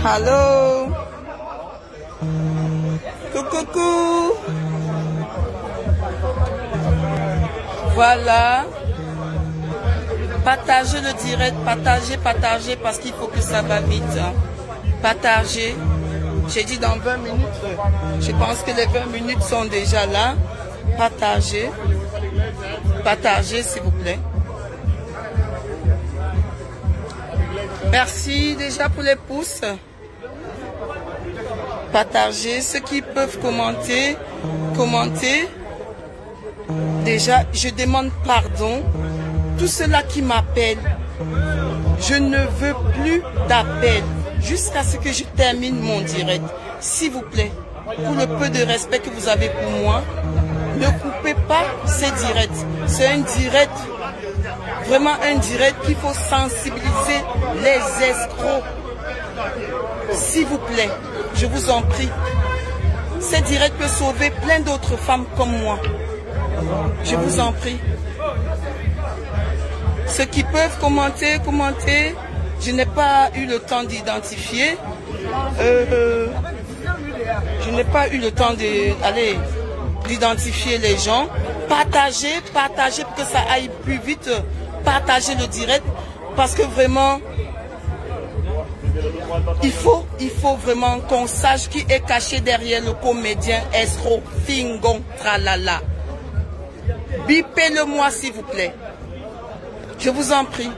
Allô? Coucou. Voilà. Partagez le direct, partagez parce qu'il faut que ça va vite. Hein. Partagez. J'ai dit dans 20 minutes. Je pense que les 20 minutes sont déjà là. Partagez. Partagez s'il vous plaît. Merci déjà pour les pouces. Partagez. Ceux qui peuvent commenter. Commentez. Déjà, je demande pardon. Tous ceux-là qui m'appellent, je ne veux plus d'appels jusqu'à ce que je termine mon direct. S'il vous plaît, pour le peu de respect que vous avez pour moi, ne coupez pas ces directs. C'est un direct, vraiment un direct qu'il faut sensibiliser les escrocs. S'il vous plaît, je vous en prie. Ces directs peuvent sauver plein d'autres femmes comme moi. Je vous en prie. Ceux qui peuvent commenter, commentez. Je n'ai pas eu le temps d'identifier. Je n'ai pas eu le temps d'identifier les gens. Partagez pour que ça aille plus vite. Partagez le direct parce que vraiment, il faut vraiment qu'on sache qui est caché derrière le comédien escroc Fingon Tralala. Bipez-le moi s'il vous plaît. Je vous en prie.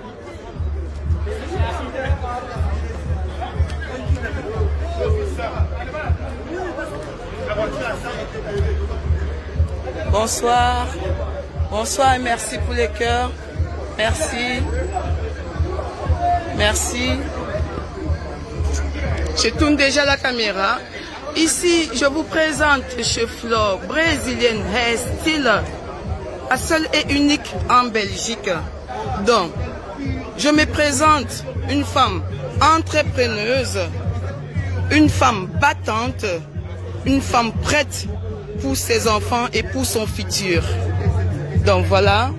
Bonsoir. Bonsoir et merci pour les cœurs. Merci. Merci. Je tourne déjà la caméra. Ici, je vous présente chez Flore, brésilienne hair style, la seule et unique en Belgique. Donc, je me présente une femme entrepreneuse, une femme battante, une femme prête pour ses enfants et pour son futur. Donc voilà.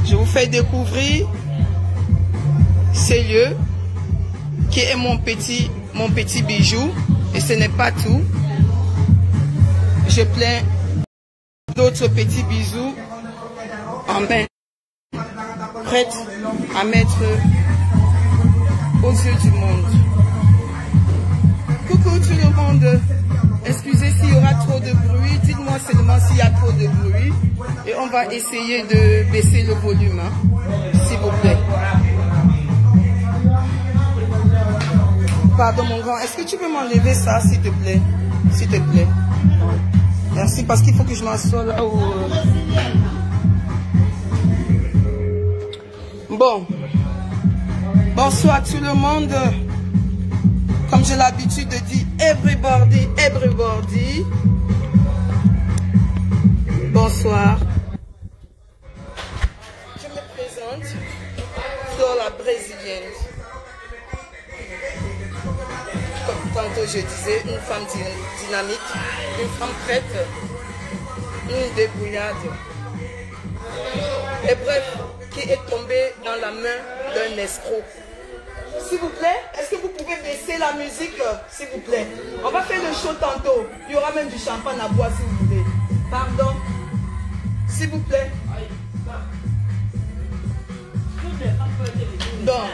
Je vous fais découvrir ces lieux qui est mon petit bijou. Et ce n'est pas tout. Je plains d'autres petits bisous en main, prête à mettre aux yeux du monde. Coucou tout le monde. Excusez s'il y aura trop de bruit. Dites-moi seulement s'il y a trop de bruit. Et on va essayer de baisser le volume, hein, s'il vous plaît. Pardon mon grand, est-ce que tu peux m'enlever ça s'il te plaît? S'il te plaît. Merci parce qu'il faut que je m'assoie là où... Bon. Bonsoir tout le monde. Comme j'ai l'habitude de dire, everybody, everybody. Bonsoir. Je me présente. Flore la brésilienne. Comme tantôt je disais, une femme dynamique, une femme prête, une débrouillarde. Et bref, qui est tombée dans la main d'un escroc. S'il vous plaît, est-ce que vous pouvez baisser la musique, s'il vous plaît? On va faire le show tantôt. Il y aura même du champagne à boire si vous voulez. Pardon. S'il vous plaît. Donc,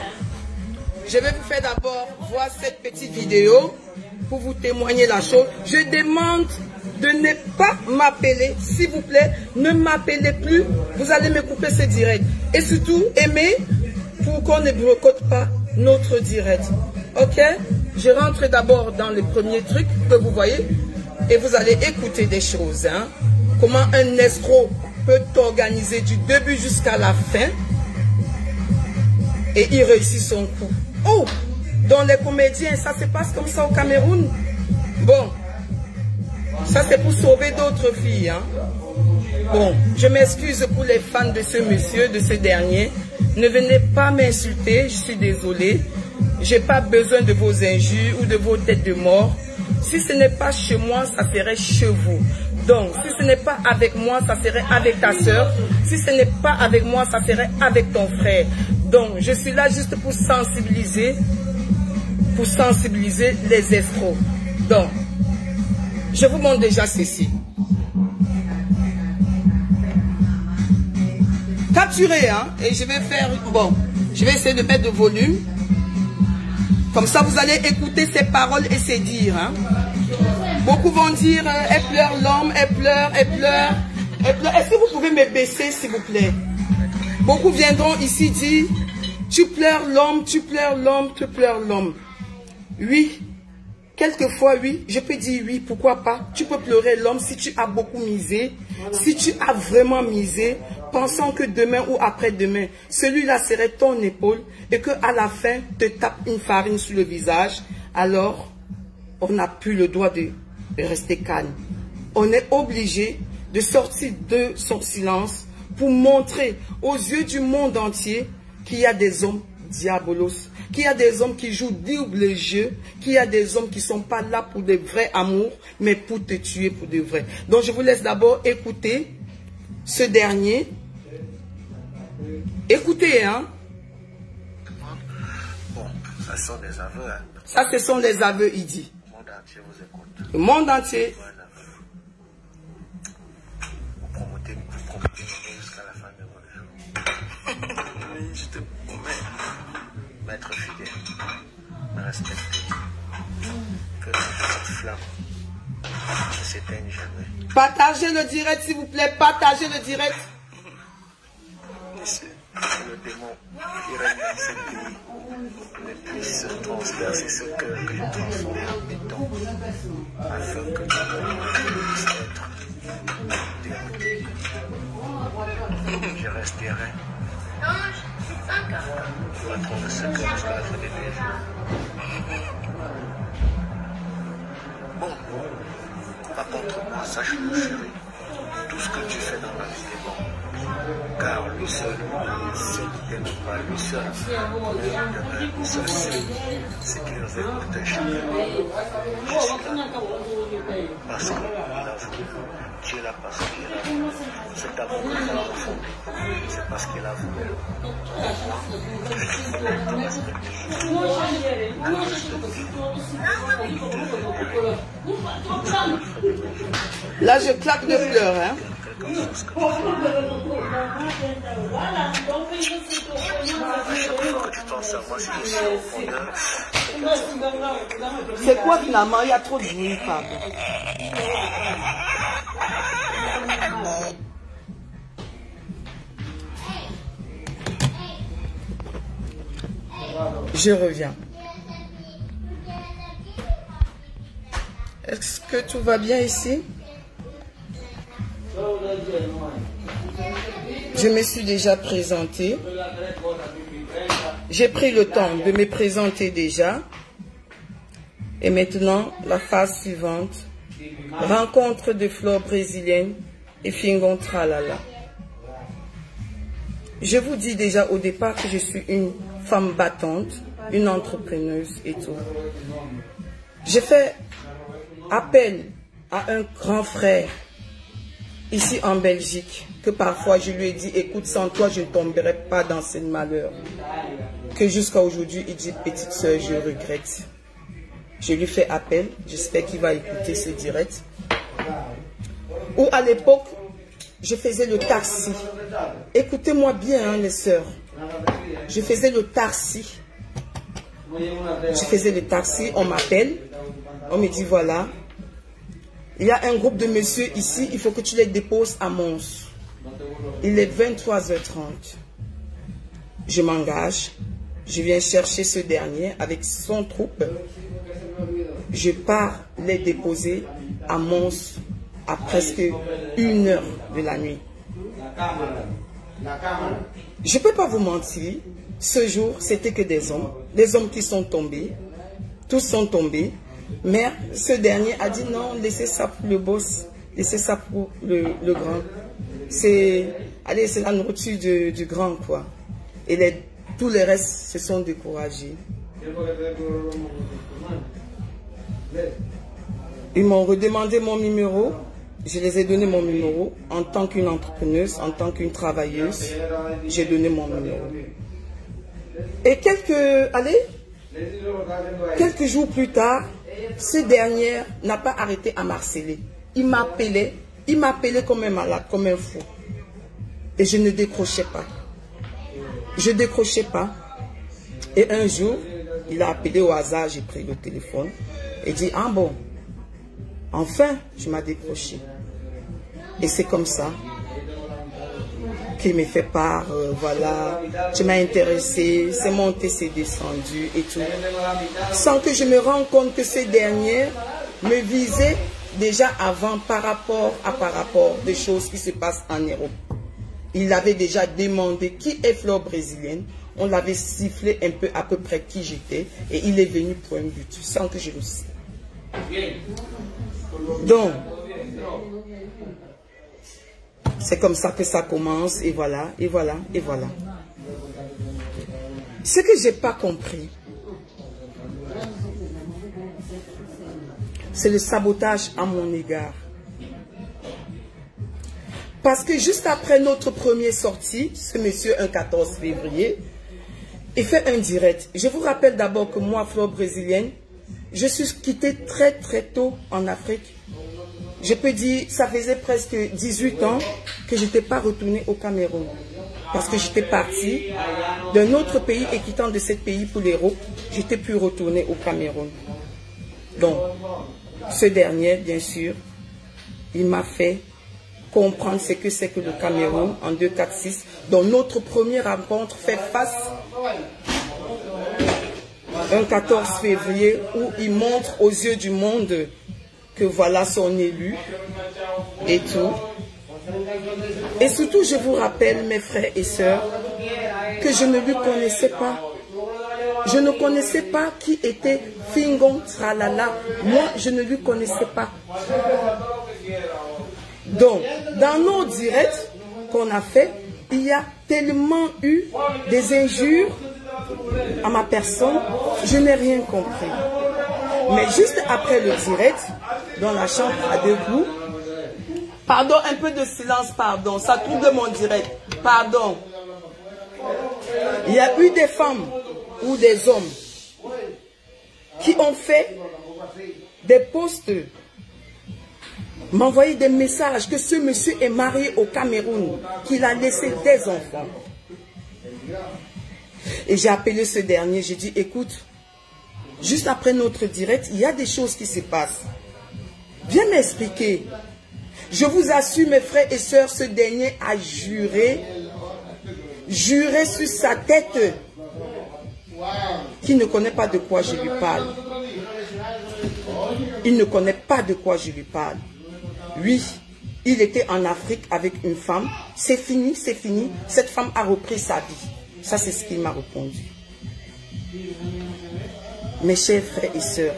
je vais vous faire d'abord voir cette petite vidéo pour vous témoigner la chose. Je demande de ne pas m'appeler, s'il vous plaît. Ne m'appelez plus. Vous allez me couper ce direct. Et surtout, aimez pour qu'on ne boycotte pas notre direct. Ok? Je rentre d'abord dans le premier truc que vous voyez et vous allez écouter des choses. Hein? Comment un escroc peut t'organiser du début jusqu'à la fin et il réussit son coup. Oh! Dans les comédiens, ça se passe comme ça au Cameroun. Bon, ça c'est pour sauver d'autres filles. Hein? Bon, je m'excuse pour les fans de ce monsieur, de ce dernier. Ne venez pas m'insulter, je suis désolée. Je n'ai pas besoin de vos injures ou de vos têtes de mort. Si ce n'est pas chez moi, ça serait chez vous. Donc, si ce n'est pas avec moi, ça serait avec ta soeur. Si ce n'est pas avec moi, ça serait avec ton frère. Donc, je suis là juste pour sensibiliser les escrocs. Donc, je vous montre déjà ceci. Capturez, hein, et je vais faire, bon, je vais essayer de mettre de volume. Comme ça, vous allez écouter ses paroles et ses dires, hein. Beaucoup vont dire, elle pleure l'homme, elle pleure, elle pleure, elle pleure. Est-ce que vous pouvez me baisser, s'il vous plaît? Beaucoup viendront ici dire, tu pleures l'homme, tu pleures l'homme, tu pleures l'homme. Oui, quelquefois, oui, je peux dire oui, pourquoi pas. Tu peux pleurer l'homme si tu as beaucoup misé, si tu as vraiment misé, pensant que demain ou après-demain, celui-là serait ton épaule et qu'à la fin, te tape une farine sur le visage, alors on n'a plus le droit de rester calme. On est obligé de sortir de son silence pour montrer aux yeux du monde entier qu'il y a des hommes diabolos, qu'il y a des hommes qui jouent double jeu, qu'il y a des hommes qui ne sont pas là pour de vrais amours, mais pour te tuer pour de vrai. Donc je vous laisse d'abord écouter ce dernier. Écoutez, hein. Bon, ça sont des aveux, hein. Ça, ce sont les aveux, il dit. Le monde entier vous écoute. Le monde entier. Vous promotez jusqu'à la fin de votre jour. Oui, je te promets d'être fidèle, de respecter, que cette flamme ne s'éteigne jamais. Partagez le direct, s'il vous plaît. Partagez le direct. C'est le démon qui règne dans ce pays ne puisse transpercer ce cœur que je transforme en béton afin que tout puisse être dégoûté. Je resterai patron de ce cœur jusqu'à la fin de mes jours. Bon, pas contre moi, sache-le chéri, tout ce que tu fais dans la vie est bon. Car lui seul, c'est qu'il n'est pas lui seul, même lui seul sait ce qu'il veut pour te chacun. Je suis là parce qu'il a voulu. Tu es là parce qu'il a voulu. Cet amour que tu as refondé, c'est parce qu'il a voulu. Là, je claque de pleurs, hein. C'est quoi finalement? Il y a trop de bruit, Fab. Je reviens. Est-ce que tout va bien ici? Je me suis déjà présentée. J'ai pris le temps de me présenter déjà. Et maintenant, la phase suivante. Rencontre de fleurs brésiliennes et fingon tralala. Je vous dis déjà au départ que je suis une femme battante, une entrepreneuse et tout. J'ai fait appel à un grand frère ici en Belgique, que parfois je lui ai dit, écoute, sans toi je ne tomberai pas dans ce malheur. Que jusqu'à aujourd'hui il dit, petite soeur, je regrette. Je lui fais appel, j'espère qu'il va écouter ce direct. Ou à l'époque, je faisais le taxi. Écoutez-moi bien, hein, les sœurs. Je faisais le taxi. Je faisais le taxi, on m'appelle, on me dit, voilà, il y a un groupe de messieurs ici, il faut que tu les déposes à Mons. Il est 23h30. Je m'engage, je viens chercher ce dernier avec son troupe. Je pars les déposer à Mons à presque 1h de la nuit. Je ne peux pas vous mentir, ce jour, c'était que des hommes qui sont tombés, tous sont tombés. Mais ce dernier a dit non, laissez ça pour le boss, laissez ça pour le grand. C'est la nourriture du grand, quoi. Et tous les restes se sont découragés. Ils m'ont redemandé mon numéro. Je les ai donné mon numéro en tant qu'une entrepreneuse, en tant qu'une travailleuse. J'ai donné mon numéro. Et quelques jours plus tard, ce dernier n'a pas arrêté à m'harceler. Il m'appelait comme un malade, comme un fou. Et je ne décrochais pas. Je ne décrochais pas. Et un jour, il a appelé au hasard, j'ai pris le téléphone et dit, ah bon, enfin, tu m'as décroché. Et c'est comme ça qu'il me fait part, voilà, tu m'as intéressé, c'est monté, c'est descendu et tout. Sans que je me rende compte que ce dernier me visait déjà avant par rapport des choses qui se passent en Europe. Il avait déjà demandé qui est Fleur brésilienne. On l'avait sifflé un peu à peu près qui j'étais. Et il est venu pour un but, sans que je le sache. Donc, c'est comme ça que ça commence. Et voilà, et voilà, et voilà. Ce que je n'ai pas compris, c'est le sabotage à mon égard. Parce que juste après notre première sortie, ce monsieur, un 14 février, il fait un direct. Je vous rappelle d'abord que moi, Fleur brésilienne, je suis quittée très très tôt en Afrique. Je peux dire, ça faisait presque 18 ans que je n'étais pas retournée au Cameroun. Parce que j'étais partie d'un autre pays et quittant de ce pays pour l'Europe, j'étais plus retournée au Cameroun. Donc, ce dernier, bien sûr, il m'a fait comprendre ce que c'est que le Cameroun en 246, dont notre première rencontre fait face un 14 février où il montre aux yeux du monde que voilà son élu et tout. Et surtout, je vous rappelle, mes frères et sœurs, que je ne lui connaissais pas. Je ne connaissais pas qui était Fingon Tralala. Moi, je ne lui connaissais pas. Donc, dans nos directs qu'on a fait, il y a tellement eu des injures à ma personne, je n'ai rien compris. Mais juste après le direct, dans la chambre à deux coups, pardon, un peu de silence, pardon, ça trouble mon direct, pardon. Il y a eu des femmes ou des hommes qui ont fait des posts, m'envoyer des messages que ce monsieur est marié au Cameroun, qu'il a laissé des enfants. Et j'ai appelé ce dernier, j'ai dit, écoute, juste après notre direct, il y a des choses qui se passent. Viens m'expliquer. Je vous assure, mes frères et sœurs, ce dernier a juré sur sa tête, qu'il ne connaît pas de quoi je lui parle. Il ne connaît pas de quoi je lui parle. Oui, il était en Afrique avec une femme. C'est fini, c'est fini. Cette femme a repris sa vie. Ça, c'est ce qu'il m'a répondu. Mes chers frères et sœurs,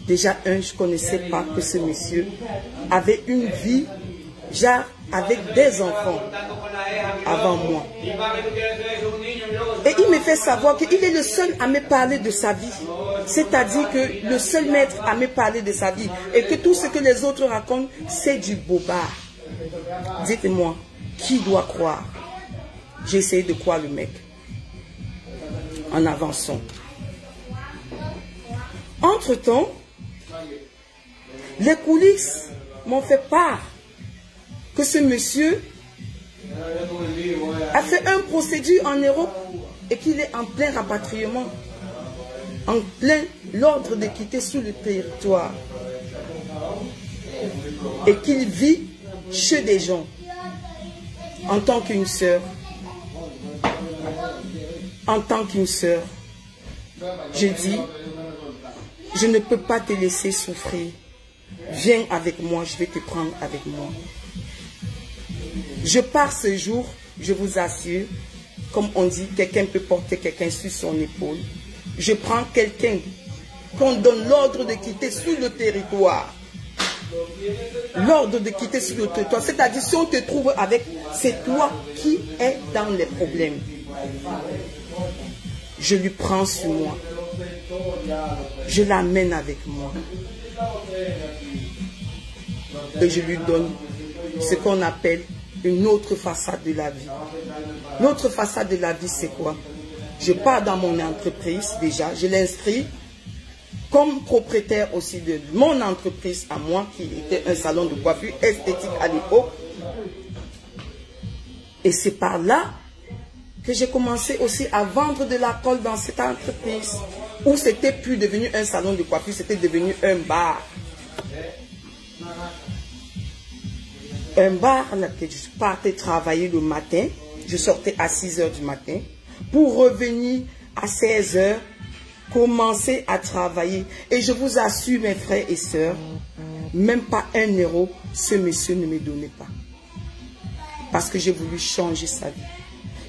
déjà, je ne connaissais pas que ce monsieur avait une vie, genre, avec des enfants avant moi. Et il me fait savoir qu'il est le seul à me parler de sa vie. C'est-à-dire que le seul maître à me parler de sa vie. Et que tout ce que les autres racontent, c'est du bobard. Dites-moi, qui doit croire? J'ai essayé de croire le mec. En avançant. Entre-temps, les coulisses m'ont fait part que ce monsieur a fait un procédure en Europe et qu'il est en plein rapatriement, en plein l'ordre de quitter sous le territoire et qu'il vit chez des gens en tant qu'une sœur. En tant qu'une sœur, je dis, je ne peux pas te laisser souffrir. Viens avec moi, je vais te prendre avec moi. Je pars ce jour, je vous assure, comme on dit, quelqu'un peut porter quelqu'un sur son épaule. Je prends quelqu'un qu'on donne l'ordre de quitter sur le territoire. L'ordre de quitter sur le territoire, c'est-à-dire si on te trouve avec, c'est toi qui es dans les problèmes. Je lui prends sur moi. Je l'amène avec moi. et je lui donne ce qu'on appelle une autre façade de la vie. L'autre façade de la vie, c'est quoi? Je pars dans mon entreprise déjà, je l'inscris comme propriétaire aussi de mon entreprise à moi, qui était un salon de coiffure esthétique à l'époque. Et c'est par là que j'ai commencé aussi à vendre de l'alcool dans cette entreprise, où c'était plus devenu un salon de coiffure, c'était devenu un bar. Un bar là que je partais travailler le matin, je sortais à 6 h du matin, pour revenir à 16 h, commencer à travailler. Et je vous assure, mes frères et sœurs, même pas 1 euro, ce monsieur ne me donnait pas. Parce que j'ai voulu changer sa vie.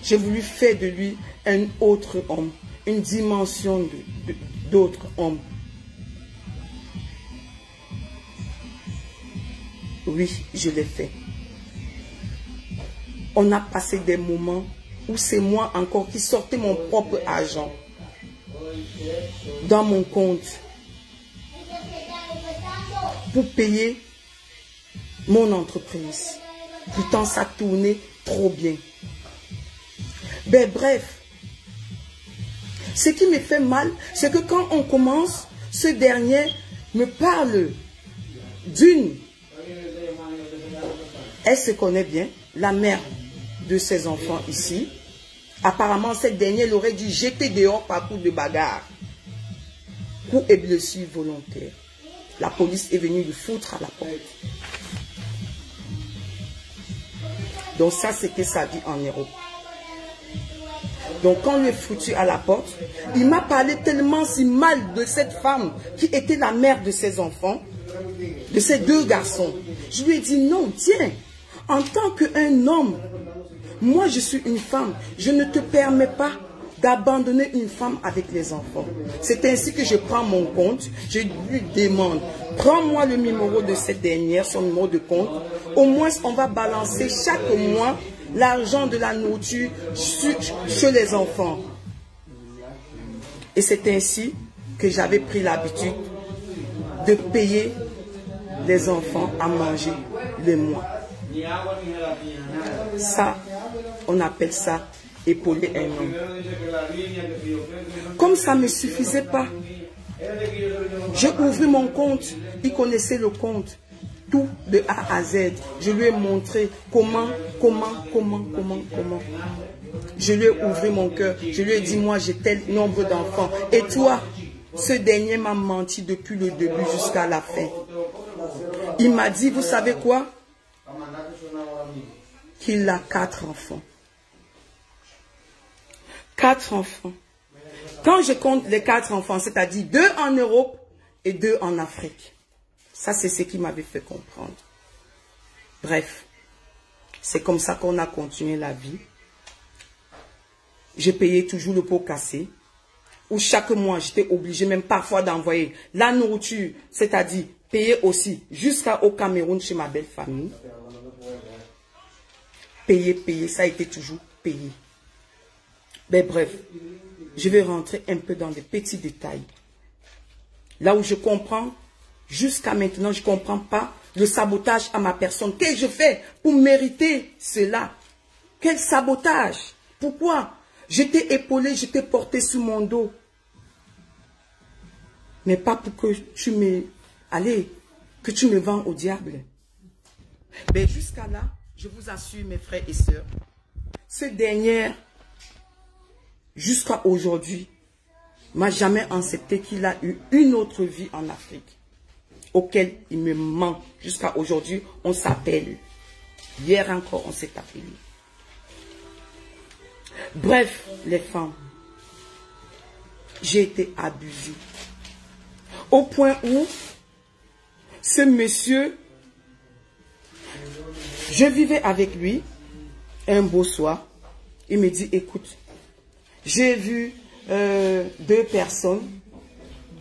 J'ai voulu faire de lui un autre homme, une dimension d'autre homme. Oui, je l'ai fait. On a passé des moments où c'est moi encore qui sortais mon propre argent dans mon compte pour payer mon entreprise. Pourtant, ça tournait trop bien. Ben bref, ce qui me fait mal, c'est que quand on commence, ce dernier me parle d'une... Elle se connaît bien, la mère de ses enfants ici. Apparemment, cette dernière l'aurait dû jeter dehors par coup de bagarre. Coup et blessure volontaire. La police est venue le foutre à la porte. Donc ça, c'était sa vie en Europe. Donc quand on lui est foutu à la porte, il m'a parlé tellement si mal de cette femme qui était la mère de ses enfants, de ces 2 garçons. Je lui ai dit non, tiens, en tant qu'un homme, moi je suis une femme, je ne te permets pas d'abandonner une femme avec les enfants. C'est ainsi que je prends mon compte, je lui demande, prends-moi le numéro de cette dernière, son numéro de compte, au moins on va balancer chaque mois l'argent de la nourriture chez les enfants. Et c'est ainsi que j'avais pris l'habitude de payer les enfants à manger le mois. Ça, on appelle ça épauler un homme. Comme ça ne me suffisait pas, j'ai ouvert mon compte, il connaissait le compte, tout de A à Z. Je lui ai montré comment. Je lui ai ouvert mon cœur, je lui ai dit, moi j'ai tel nombre d'enfants. Et toi, ce dernier m'a menti depuis le début jusqu'à la fin. Il m'a dit, vous savez quoi? Qu'il a 4 enfants. 4 enfants. Quand je compte les 4 enfants, c'est-à-dire 2 en Europe et 2 en Afrique. Ça, c'est ce qui m'avait fait comprendre. Bref, c'est comme ça qu'on a continué la vie. J'ai payé toujours le pot cassé. Où chaque mois, j'étais obligé même parfois d'envoyer la nourriture, c'est-à-dire payer aussi jusqu'au Cameroun chez ma belle famille. Payer, ça a été toujours payé. Mais bref, je vais rentrer un peu dans des petits détails. Là où je comprends, jusqu'à maintenant, je ne comprends pas le sabotage à ma personne. Qu'est-ce que je fais pour mériter cela? Quel sabotage? Pourquoi? Je t'ai épaulé, je t'ai porté sur mon dos. Mais pas pour que tu me... Allez, que tu me vends au diable. Mais jusqu'à là, je vous assure, mes frères et sœurs, ce dernier, jusqu'à aujourd'hui, m'a jamais accepté qu'il a eu une autre vie en Afrique, auquel il me ment. Jusqu'à aujourd'hui, on s'appelle. Hier encore, on s'est appelé. Bref, les femmes, j'ai été abusée. Au point où, ce monsieur, je vivais avec lui, un beau soir, il me dit, écoute, j'ai vu 2 personnes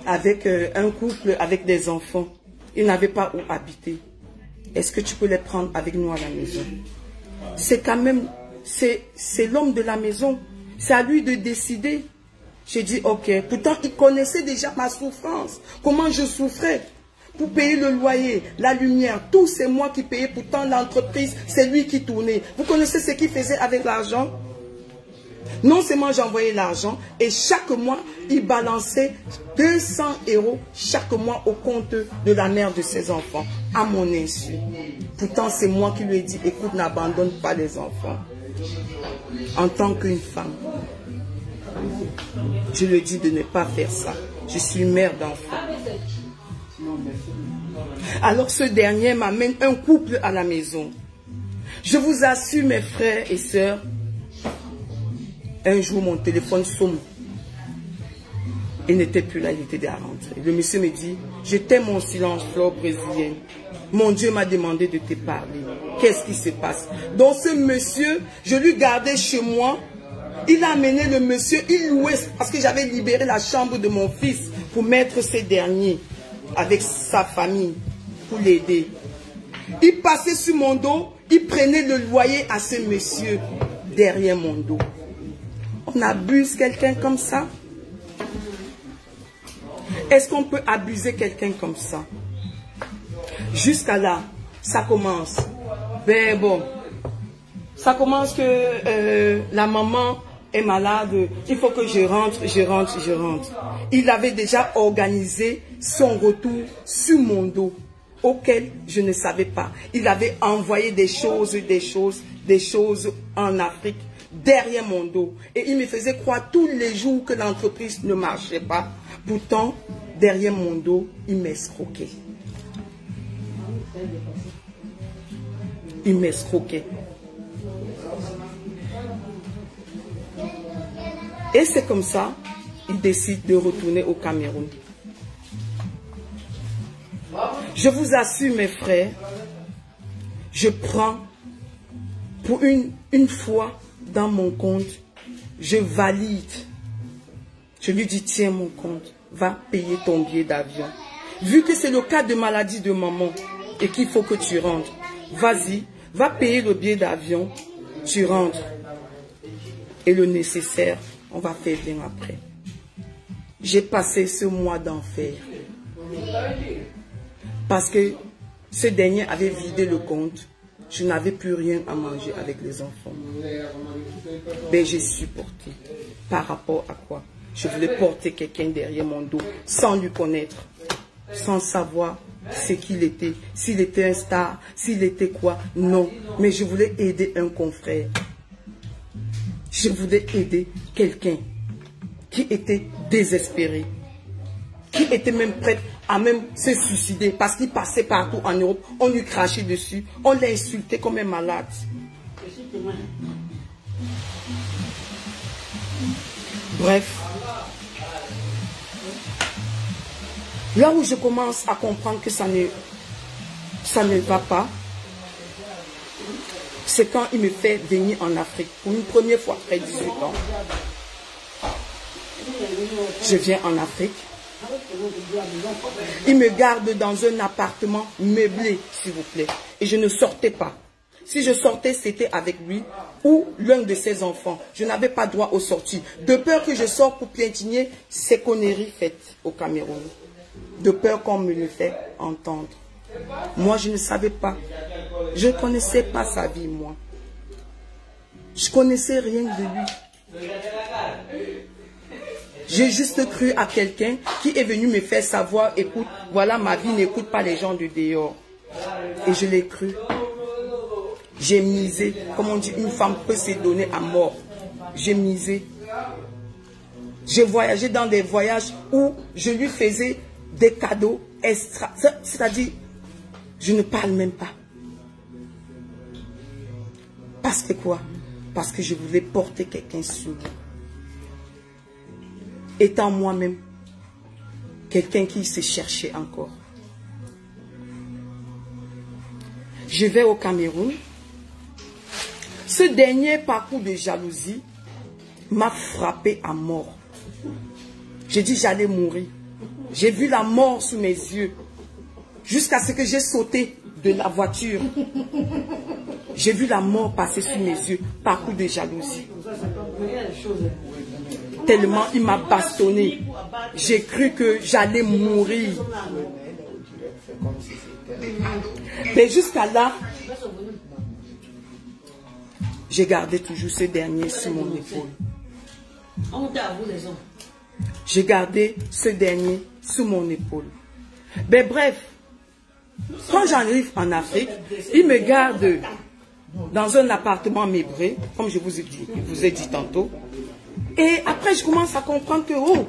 avec un couple avec des enfants. Ils n'avaient pas où habiter. Est-ce que tu peux les prendre avec nous à la maison? C'est quand même, c'est l'homme de la maison. C'est à lui de décider. J'ai dit, ok. Pourtant, il connaissait déjà ma souffrance. Comment je souffrais. pour payer le loyer, la lumière, tout c'est moi qui payais. Pourtant l'entreprise, c'est lui qui tournait. Vous connaissez ce qu'il faisait avec l'argent? Non seulement j'envoyais l'argent et chaque mois, il balançait 200 € chaque mois au compte de la mère de ses enfants, à mon insu. Pourtant, c'est moi qui lui ai dit, écoute, n'abandonne pas les enfants. En tant qu'une femme, je lui ai dit de ne pas faire ça. Je suis mère d'enfants. Alors ce dernier m'amène un couple à la maison. Je vous assure, mes frères et sœurs, un jour, mon téléphone sonne. Il n'était plus là, il était déjà rentré. Le monsieur me dit, je t'aime mon silence, fleur brésilienne. Mon Dieu m'a demandé de te parler. Qu'est-ce qui se passe? Donc ce monsieur, je lui gardais chez moi. Il a amené le monsieur, il louait, parce que j'avais libéré la chambre de mon fils pour mettre ces derniers avec sa famille, pour l'aider. Il passait sur mon dos, il prenait le loyer à ce monsieur derrière mon dos. On abuse quelqu'un comme ça? Est-ce qu'on peut abuser quelqu'un comme ça? Jusqu'à là, ça commence. Ben bon, ça commence que la maman est malade, il faut que je rentre. Il avait déjà organisé son retour sur mon dos, auquel je ne savais pas. Il avait envoyé des choses en Afrique, derrière mon dos. Et il me faisait croire tous les jours que l'entreprise ne marchait pas. Pourtant, derrière mon dos, il m'escroquait. Il m'escroquait. Et c'est comme ça, il décide de retourner au Cameroun. Je vous assure, mes frères, je prends pour une fois dans mon compte, je valide. Je lui dis, tiens mon compte, va payer ton billet d'avion. Vu que c'est le cas de maladie de maman et qu'il faut que tu rentres, vas-y, va payer le billet d'avion, tu rentres. Et le nécessaire, on va faire bien après. J'ai passé ce mois d'enfer. Parce que ce dernier avait vidé le compte. Je n'avais plus rien à manger avec les enfants. Mais j'ai supporté. Par rapport à quoi? Je voulais porter quelqu'un derrière mon dos, sans lui connaître, sans savoir ce qu'il était, s'il était un star, s'il était quoi. Non, mais je voulais aider un confrère. Je voulais aider quelqu'un qui était désespéré, qui était même prêt à même se suicider parce qu'il passait partout en Europe. On lui crachait dessus, on l'a insulté comme un malade. Bref, là où je commence à comprendre que ça ne va pas, c'est quand il me fait venir en Afrique pour une première fois après 18 ans. Je viens en Afrique. Il me garde dans un appartement meublé, s'il vous plaît. Et je ne sortais pas. Si je sortais, c'était avec lui ou l'un de ses enfants. Je n'avais pas droit aux sorties. De peur que je sorte pour piétiner ces conneries faites au Cameroun. De peur qu'on me le fait entendre. Moi, je ne savais pas. Je ne connaissais pas sa vie, moi. Je ne connaissais rien de lui. J'ai juste cru à quelqu'un qui est venu me faire savoir, écoute, voilà ma vie, n'écoute pas les gens de dehors. Et je l'ai cru. J'ai misé, comme on dit, une femme peut se donner à mort. J'ai misé. J'ai voyagé dans des voyages où je lui faisais des cadeaux extra. C'est-à-dire, je ne parle même pas. Parce que quoi? Parce que je voulais porter quelqu'un sur moi. Étant moi-même quelqu'un qui se cherchait encore. Je vais au Cameroun. Ce dernier parcours de jalousie m'a frappé à mort. J'ai dit j'allais mourir. J'ai vu la mort sous mes yeux. Jusqu'à ce que j'ai sauté de la voiture. J'ai vu la mort passer sous mes yeux. Parcours de jalousie. Tellement il m'a bastonné. J'ai cru que j'allais mourir. Mais jusqu'à là, j'ai gardé toujours ce dernier sur mon épaule. J'ai gardé ce dernier sur mon épaule. Mais bref, quand j'arrive en Afrique, il me garde dans un appartement meublé, comme je vous ai dit tantôt. Et après, je commence à comprendre que, oh,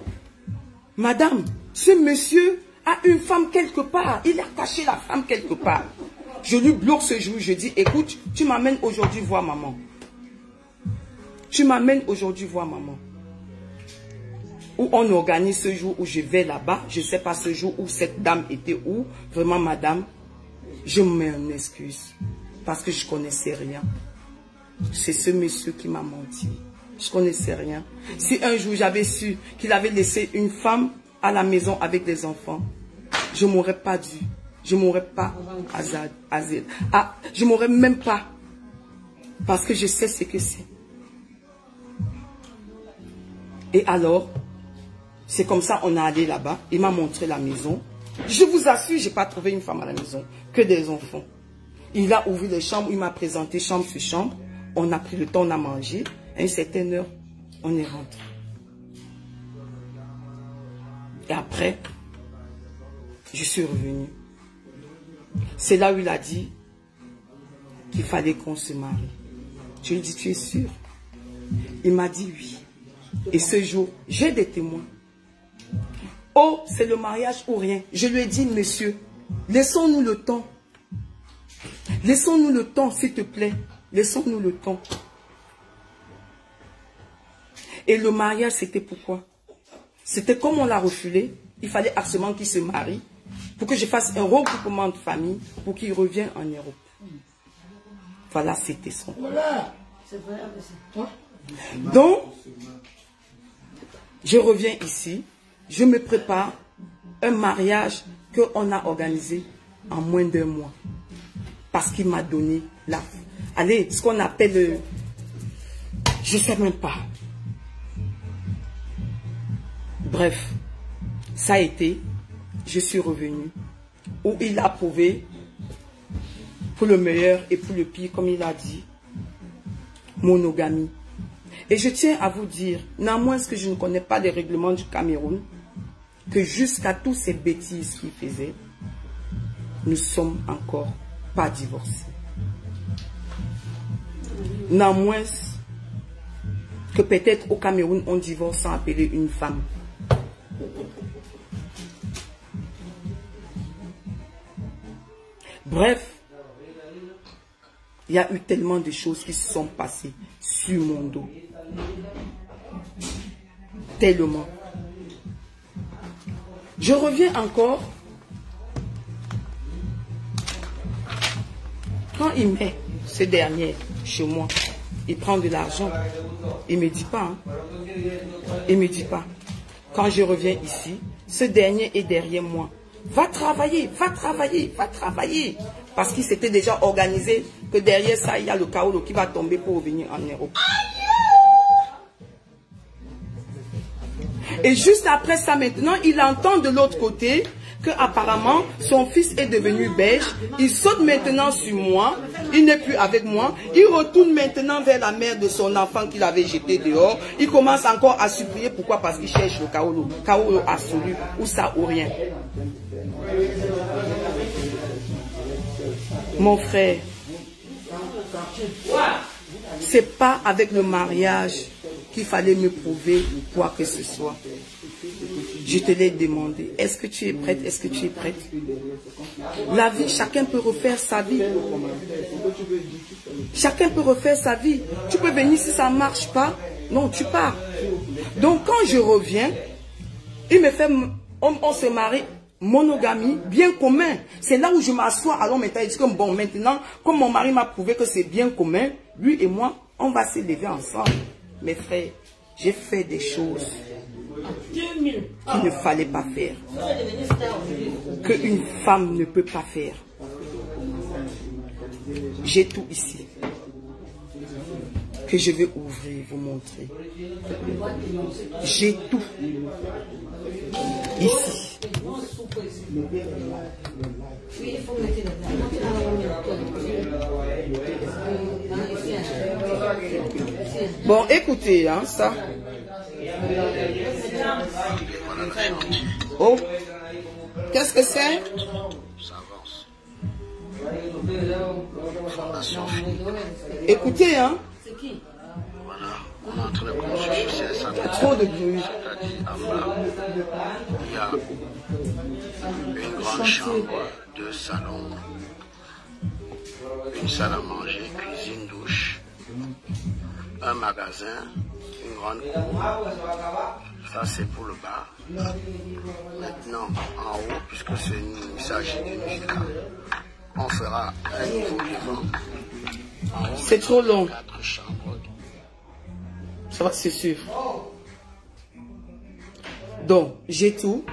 madame, ce monsieur a une femme quelque part. Il a caché la femme quelque part. Je lui bloque ce jour. Je dis, écoute, tu m'amènes aujourd'hui voir maman. Tu m'amènes aujourd'hui voir maman. Où on organise ce jour où je vais là-bas. Je ne sais pas ce jour où cette dame était où. Vraiment, madame, je me mets en excuse. Parce que je ne connaissais rien. C'est ce monsieur qui m'a menti. Je ne connaissais rien. Si un jour j'avais su qu'il avait laissé une femme à la maison avec des enfants, je ne m'aurais pas dû. Je ne m'aurais pas azad. Je ne m'aurais même pas. Parce que je sais ce que c'est. Et alors, c'est comme ça on est allé là-bas. Il m'a montré la maison. Je vous assure, je n'ai pas trouvé une femme à la maison. Que des enfants. Il a ouvert les chambres. Il m'a présenté chambre sur chambre. On a pris le temps, on a mangé. À une certaine heure, on est rentré. Et après, je suis revenu. C'est là où il a dit qu'il fallait qu'on se marie. Je lui ai dit, tu es sûr? Il m'a dit oui. Et ce jour, j'ai des témoins. Oh, c'est le mariage ou rien. Je lui ai dit, monsieur, laissons-nous le temps. Laissons-nous le temps, s'il te plaît. Laissons-nous le temps. Et le mariage, c'était pourquoi? C'était comme on l'a refoulé. Il fallait absolument qu'il se marie pour que je fasse un regroupement de famille pour qu'il revienne en Europe. Voilà, c'était son. Donc, je reviens ici. Je me prépare un mariage qu'on a organisé en moins d'1 mois. Parce qu'il m'a donné la... Allez, ce qu'on appelle... Je ne sais même pas. Bref, ça a été, je suis revenu, où il a prouvé, pour le meilleur et pour le pire, comme il a dit, monogamie. Et je tiens à vous dire, néanmoins que je ne connais pas les règlements du Cameroun, que jusqu'à toutes ces bêtises qu'il faisait, nous ne sommes encore pas divorcés. Néanmoins que peut-être au Cameroun, on divorce sans appeler une femme. Bref, il y a eu tellement de choses qui se sont passées sur mon dos. Tellement. Je reviens encore. Quand il met ce dernier chez moi, il prend de l'argent. Il ne me dit pas. Hein. Il ne me dit pas. Quand je reviens ici, ce dernier est derrière moi. Va travailler, va travailler, va travailler. Parce qu'il s'était déjà organisé que derrière ça, il y a le Kaolo qui va tomber pour revenir en Europe. Et juste après ça, maintenant, il entend de l'autre côté que apparemment son fils est devenu belge. Il saute maintenant sur moi. Il n'est plus avec moi. Il retourne maintenant vers la mère de son enfant qu'il avait jeté dehors. Il commence encore à supplier. Pourquoi? Parce qu'il cherche le Kaolo. Kaolo absolu. Ou ça ou rien. Mon frère, c'est pas avec le mariage qu'il fallait me prouver quoi que ce soit. Je te l'ai demandé. Est-ce que tu es prête? Est-ce que tu es prête? La vie, chacun peut refaire sa vie. Chacun peut refaire sa vie. Tu peux venir si ça ne marche pas. Non, tu pars. Donc quand je reviens, il me fait, on se marie, monogamie, bien commun. C'est là où je m'assois. Alors maintenant, il dit que bon, maintenant, comme mon mari m'a prouvé que c'est bien commun, lui et moi, on va s'élever ensemble. Mes frères, j'ai fait des choses qu'il ne fallait pas faire. Qu'une femme ne peut pas faire. J'ai tout ici. que je vais ouvrir, vous montrer. J'ai tout. Ici. Bon, écoutez, hein, ça. Oh, qu'est-ce que c'est? Écoutez, hein. Voilà, on est en train de construire chez ça. Trop de bruit. Il y a une grande chambre, 2 salons, une salle à manger, cuisine, douche, un magasin, une grande cour. Ça c'est pour le bar. Maintenant, en haut, puisque il s'agit d'une villa, on fera un nouveau vivant. C'est trop long. 4 chambres. Ça va, c'est sûr. Donc, j'ai tout.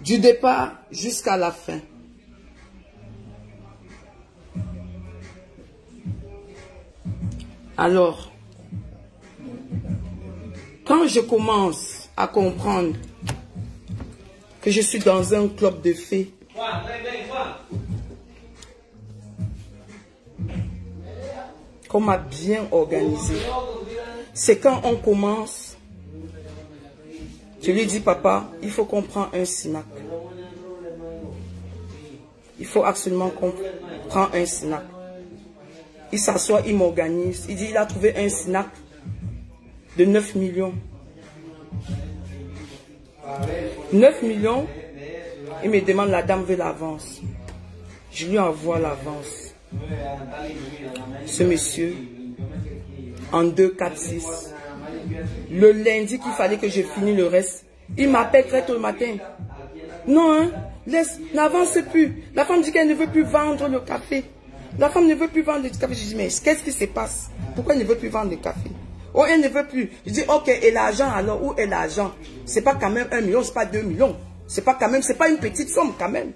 Du départ jusqu'à la fin. Alors, quand je commence à comprendre que je suis dans un club de fées, qu'on m'a bien organisé, c'est quand on commence, je lui dis, papa, il faut qu'on prenne un snack. Il faut absolument qu'on prenne un snack. Il s'assoit, il m'organise. Il dit, il a trouvé un snack de 9 millions. 9 millions, il me demande, la dame veut l'avance. Je lui envoie l'avance. Ce monsieur, en 2, 4, 6. Le lundi qu'il fallait que je finisse le reste, il m'appelle très tôt le matin. Non, hein, laisse, n'avance plus. La femme dit qu'elle ne veut plus vendre le café. La femme ne veut plus vendre le café. Je dis, mais qu'est-ce qui se passe? Pourquoi elle ne veut plus vendre le café? Oh, elle ne veut plus. Je dis, ok, et l'argent alors? Où est l'argent? C'est pas quand même 1 million, c'est pas 2 millions. C'est pas quand même, c'est pas une petite somme quand même.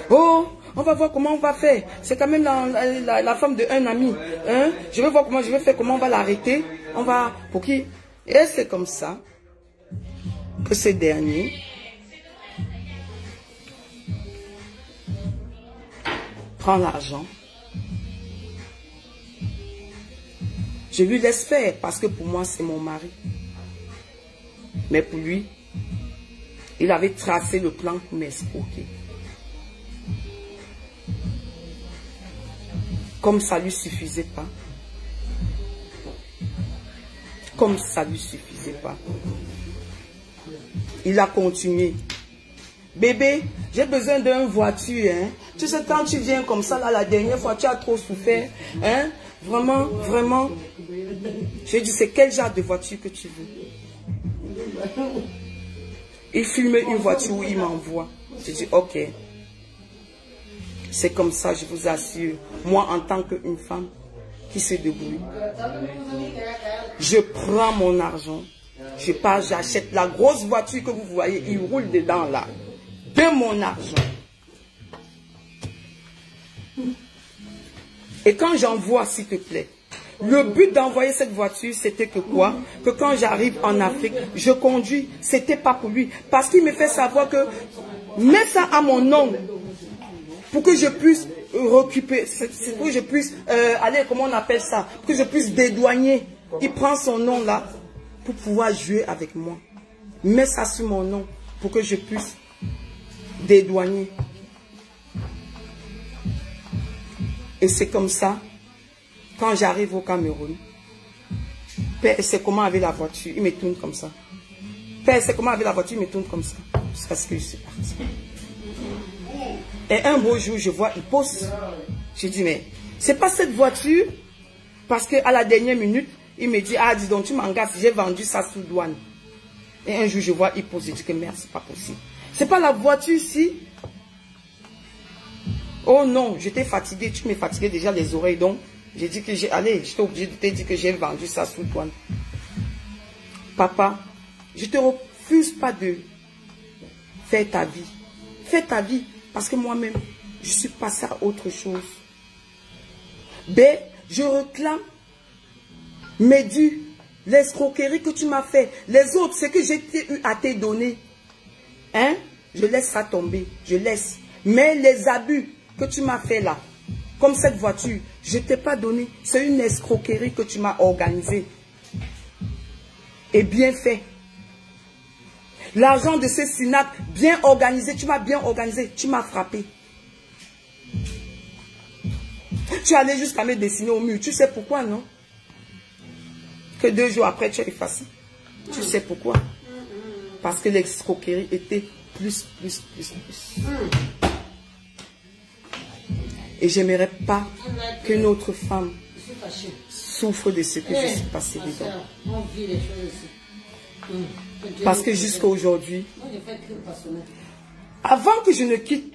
Oh, on va voir comment on va faire. C'est quand même la femme d'un ami. Hein? Je vais voir comment je vais faire, comment on va l'arrêter. On va, pour qui? Et c'est comme ça que ce dernier prend l'argent. Je lui laisse faire parce que pour moi c'est mon mari. Mais pour lui, il avait tracé le plan pour m'escroquer. Comme ça lui suffisait pas. Comme ça lui suffisait pas. Il a continué. Bébé, j'ai besoin d'une voiture. Hein? Tu sais, quand tu viens comme ça, là, la dernière fois, tu as trop souffert. Hein? Vraiment, vraiment. J'ai dit, c'est quel genre de voiture que tu veux? Il filme une voiture où il m'envoie. J'ai dit, ok. C'est comme ça, je vous assure. Moi, en tant qu'une femme qui se débrouille, je prends mon argent. Je pars, j'achète la grosse voiture que vous voyez, il roule dedans là. De mon argent. Et quand j'envoie, s'il te plaît, le but d'envoyer cette voiture, c'était que quoi? Que quand j'arrive en Afrique, je conduis. C'était pas pour lui. Parce qu'il me fait savoir que, mets ça à mon nom. Pour que je puisse récupérer, pour que je puisse, aller, comment on appelle ça? Pour que je puisse dédouaner. Il prend son nom là, pour pouvoir jouer avec moi. Mets ça sur mon nom, pour que je puisse dédouaner. Et c'est comme ça, quand j'arrive au Cameroun, Père, c'est comment avec la voiture, il me tourne comme ça. Père, c'est comment avec la voiture, il me tourne comme ça. Jusqu'à ce que je suis parti. Et un beau jour, je vois, il pose. Je dis, mais c'est pas cette voiture, parce qu'à la dernière minute, il me dit, ah, dis donc, tu m'engages, j'ai vendu ça sous douane. Et un jour, je vois, il pose, je dis que merde, c'est pas possible. C'est pas la voiture ici. Oh non, j'étais fatigué, tu m'es fatigué déjà les oreilles, donc j'ai dit que j'ai, allez, j'étais obligé de te dire que j'ai vendu ça sous douane. Papa, je te refuse pas de faire ta vie. Fais ta vie, parce que moi-même, je suis passé à autre chose. B, je réclame Mais du l'escroquerie que tu m'as fait, les autres, ce que j'ai eu à te donner, hein, je laisse ça tomber, je laisse. Mais les abus que tu m'as fait là, comme cette voiture, je ne t'ai pas donné. C'est une escroquerie que tu m'as organisée. Et bien fait. L'argent de ce SINAC, bien organisé, tu m'as bien organisé, tu m'as frappé. Tu allais jusqu'à me dessiner au mur. Tu sais pourquoi, non? Que 2 jours après, tu es effacé. Tu sais pourquoi? Parce que l'escroquerie était plus. Et j'aimerais pas qu'une autre femme souffre de ce que je suis passée dedans. Parce que jusqu'à aujourd'hui, avant que je ne quitte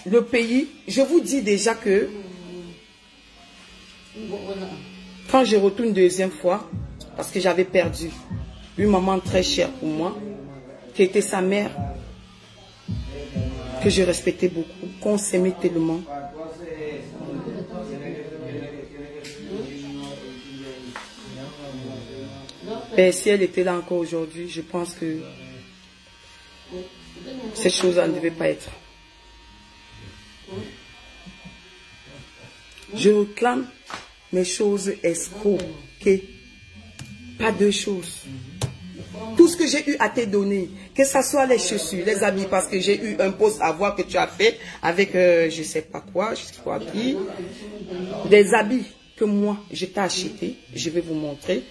le pays, je vous dis déjà que quand je retourne une deuxième fois, parce que j'avais perdu une maman très chère pour moi, qui était sa mère, que je respectais beaucoup, qu'on s'aimait tellement. Et si elle était là encore aujourd'hui, je pense que cette chose-là ne devait pas être. Je réclame mes choses escroquées. Pas deux choses. Tout ce que j'ai eu à te donner, que ce soit les chaussures, les habits, parce que j'ai eu un poste à voir que tu as fait avec je sais pas quoi, je sais pas qui. Des habits que moi, je t'ai acheté, je vais vous montrer.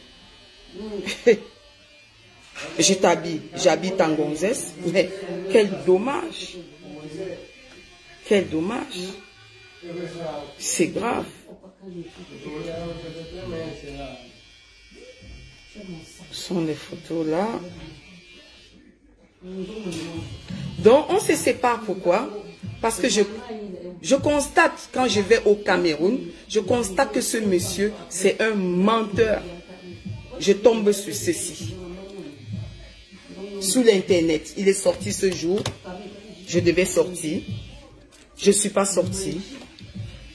Je t'habille, j'habite en gonzesse, mais quel dommage. Quel dommage. C'est grave. Ce sont les photos là. Donc on se sépare, pourquoi? Parce que je constate, quand je vais au Cameroun, je constate que ce monsieur, c'est un menteur. Je tombe sur ceci. Sous l'internet. Il est sorti ce jour. Je devais sortir. Je ne suis pas sortie.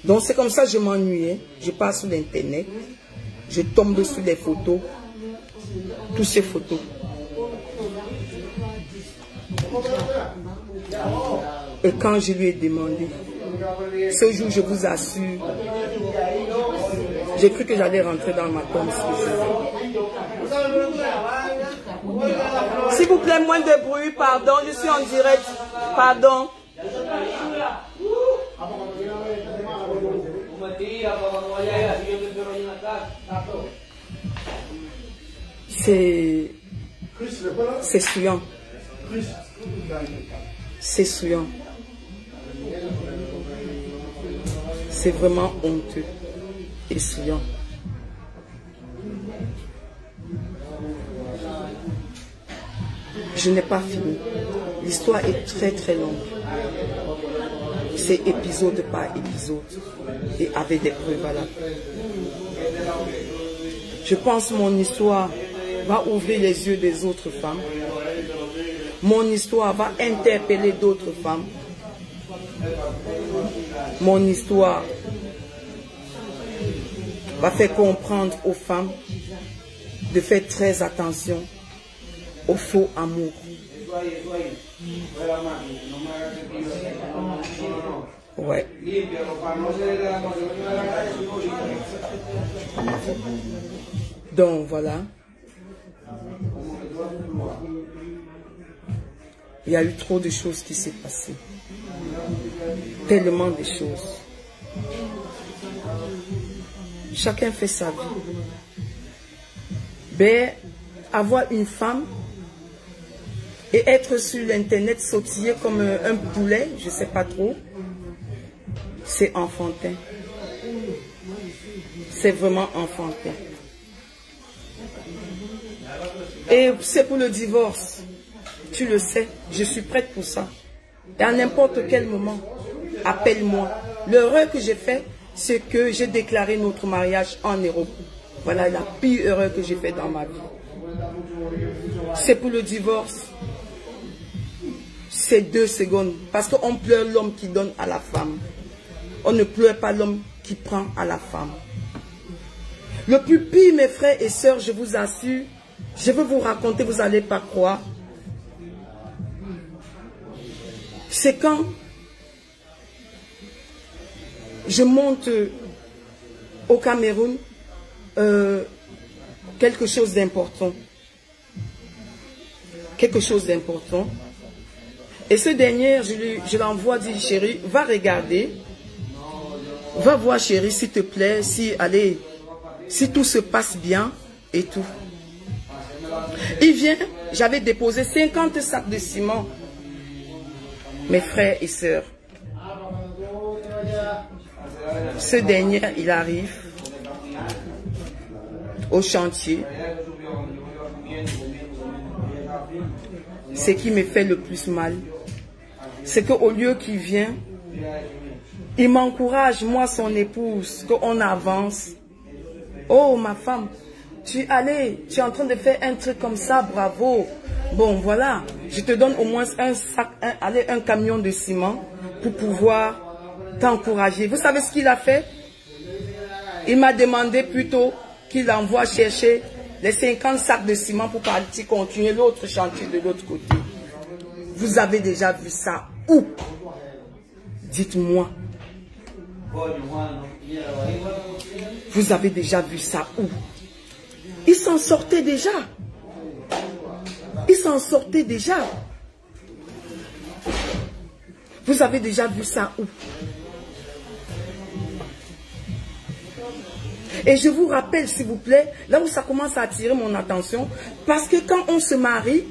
Donc c'est comme ça que je m'ennuyais. Je pars sur l'internet. Je tombe sur les photos. Toutes ces photos. Et quand je lui ai demandé, ce jour, je vous assure, j'ai cru que j'allais rentrer dans ma tombe. S'il vous plaît, moins de bruit, pardon, je suis en direct, pardon. C'est souillant. C'est souillant. C'est vraiment honteux et souillant. Je n'ai pas fini. L'histoire est très très longue. C'est épisode par épisode et avec des preuves valables. Je pense que mon histoire va ouvrir les yeux des autres femmes. Mon histoire va interpeller d'autres femmes. Mon histoire va faire comprendre aux femmes de faire très attention au faux amour. Ouais. Donc voilà. Il y a eu trop de choses qui s'est passées. Tellement de choses. Chacun fait sa vie. Ben, avoir une femme et être sur l'internet sautiller comme un poulet, je ne sais pas trop, c'est enfantin. C'est vraiment enfantin. Et c'est pour le divorce. Tu le sais, je suis prête pour ça. Et à n'importe quel moment, appelle-moi. L'erreur que j'ai faite, c'est que j'ai déclaré notre mariage en Europe. Voilà la pire erreur que j'ai faite dans ma vie. C'est pour le divorce. C'est 2 secondes. Parce qu'on pleure l'homme qui donne à la femme. On ne pleure pas l'homme qui prend à la femme. Le plus pire, mes frères et sœurs, je vous assure, je veux vous raconter, vous n'allez pas croire. C'est quand je monte au Cameroun, quelque chose d'important. Quelque chose d'important. Et ce dernier, je l'envoie, dit chérie, va regarder. Va voir chérie, s'il te plaît, si tout se passe bien et tout. Il vient, j'avais déposé 50 sacs de ciment. Mes frères et sœurs. Ce dernier, il arrive au chantier. Ce qui me fait le plus mal, c'est qu'au lieu qu'il vient, il m'encourage, moi son épouse, qu'on avance. Oh ma femme, tu es en train de faire un truc comme ça, bravo. Bon voilà, je te donne au moins un sac, un camion de ciment pour pouvoir t'encourager. Vous savez ce qu'il a fait? Il m'a demandé plutôt qu'il envoie chercher les 50 sacs de ciment pour partir continuer l'autre chantier de l'autre côté. Vous avez déjà vu ça où? Dites-moi. Vous avez déjà vu ça où? Il s'en sortait déjà. Il s'en sortait déjà. Vous avez déjà vu ça où? Et je vous rappelle, s'il vous plaît, là où ça commence à attirer mon attention, parce que quand on se marie,